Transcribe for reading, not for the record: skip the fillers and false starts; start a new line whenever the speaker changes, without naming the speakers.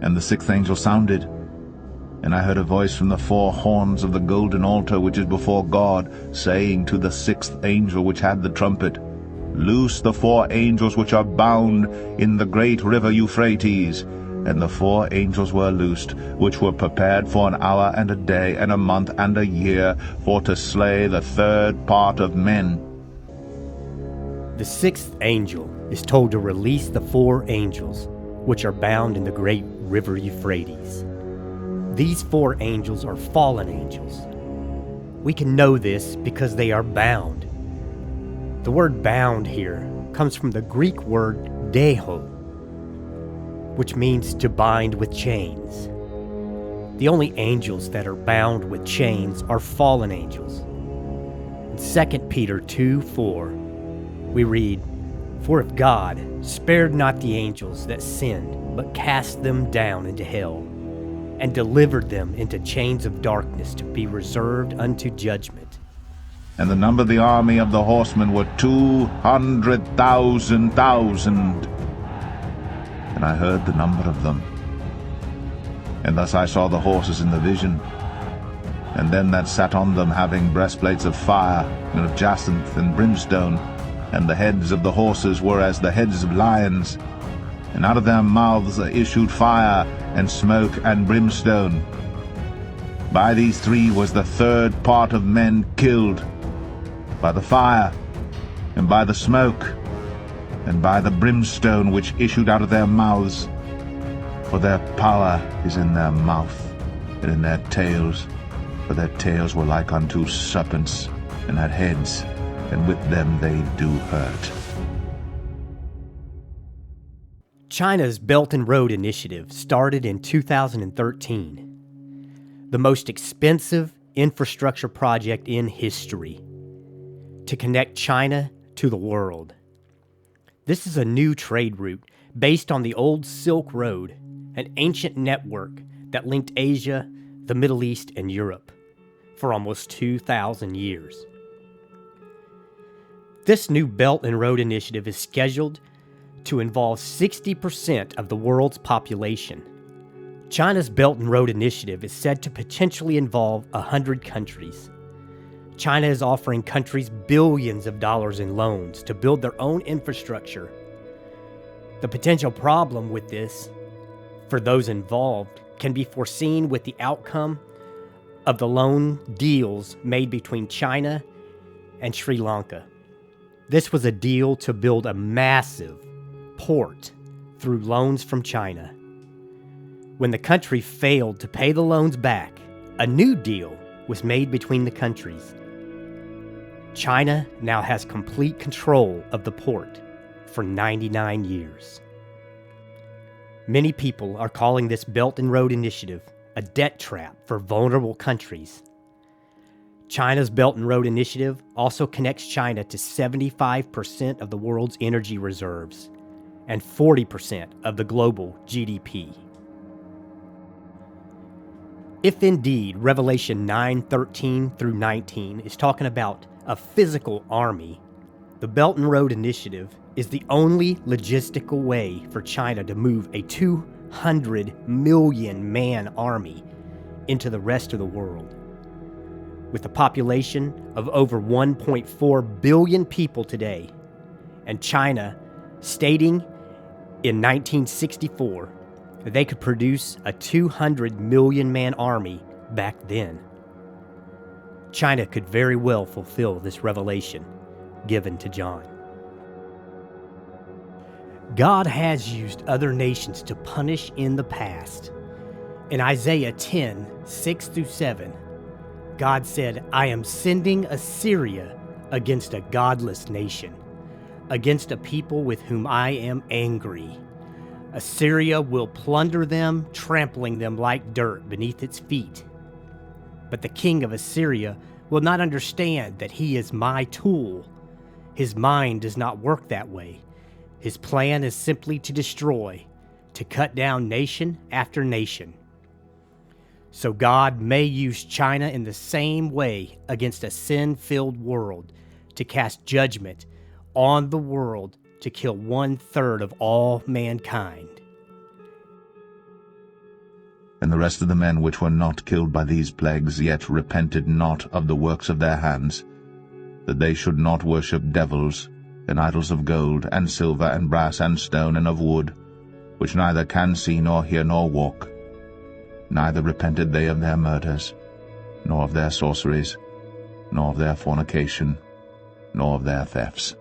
And the sixth angel sounded, and I heard a voice from the four horns of the golden altar which is before God, saying to the sixth angel which had the trumpet, Loose the four angels which are bound in the great river Euphrates. And the four angels were loosed, which were prepared for an hour and a day and a month and a year, for to slay the third part of men.
The sixth angel is told to release the four angels, which are bound in the great river Euphrates. These four angels are fallen angels. We can know this because they are bound. The word bound here comes from the Greek word deho, which means to bind with chains. The only angels that are bound with chains are fallen angels. In 2 Peter 2:4, we read, For if God spared not the angels that sinned, but cast them down into hell, and delivered them into chains of darkness to be reserved unto judgment.
And the number of the army of the horsemen were 200,000. And I heard the number of them. And thus I saw the horses in the vision, and them that sat on them having breastplates of fire, and of jacinth and brimstone, and the heads of the horses were as the heads of lions, and out of their mouths issued fire, and smoke, and brimstone. By these three was the third part of men killed, by the fire, and by the smoke, and by the brimstone which issued out of their mouths. For their power is in their mouth, and in their tails, for their tails were like unto serpents, and had heads, and with them they do hurt.
China's Belt and Road Initiative started in 2013, the most expensive infrastructure project in history to connect China to the world. This is a new trade route based on the old Silk Road, an ancient network that linked Asia, the Middle East, and Europe for almost 2,000 years. This new Belt and Road Initiative is scheduled to involve 60% of the world's population. China's Belt and Road Initiative is said to potentially involve 100 countries. China is offering countries billions of dollars in loans to build their own infrastructure. The potential problem with this, for those involved, can be foreseen with the outcome of the loan deals made between China and Sri Lanka. This was a deal to build a massive port through loans from China. When the country failed to pay the loans back, a new deal was made between the countries. China now has complete control of the port for 99 years. Many people are calling this Belt and Road Initiative a debt trap for vulnerable countries. China's Belt and Road Initiative also connects China to 75% of the world's energy reserves and 40% of the global GDP. If indeed Revelation 9:13 through 19 is talking about a physical army, the Belt and Road Initiative is the only logistical way for China to move a 200 million man army into the rest of the world. With a population of over 1.4 billion people today, and China stating in 1964 that they could produce a 200 million man army back then, China could very well fulfill this revelation given to John. God has used other nations to punish in the past. In Isaiah 10:6-7, God said, I am sending Assyria against a godless nation, against a people with whom I am angry. Assyria will plunder them, trampling them like dirt beneath its feet. But the king of Assyria will not understand that he is my tool. His mind does not work that way. His plan is simply to destroy, to cut down nation after nation. So God may use China in the same way against a sin-filled world to cast judgment on the world to kill 1/3 of all mankind.
And the rest of the men which were not killed by these plagues yet repented not of the works of their hands, that they should not worship devils, and idols of gold, and silver, and brass, and stone, and of wood, which neither can see, nor hear, nor walk. Neither repented they of their murders, nor of their sorceries, nor of their fornication, nor of their thefts.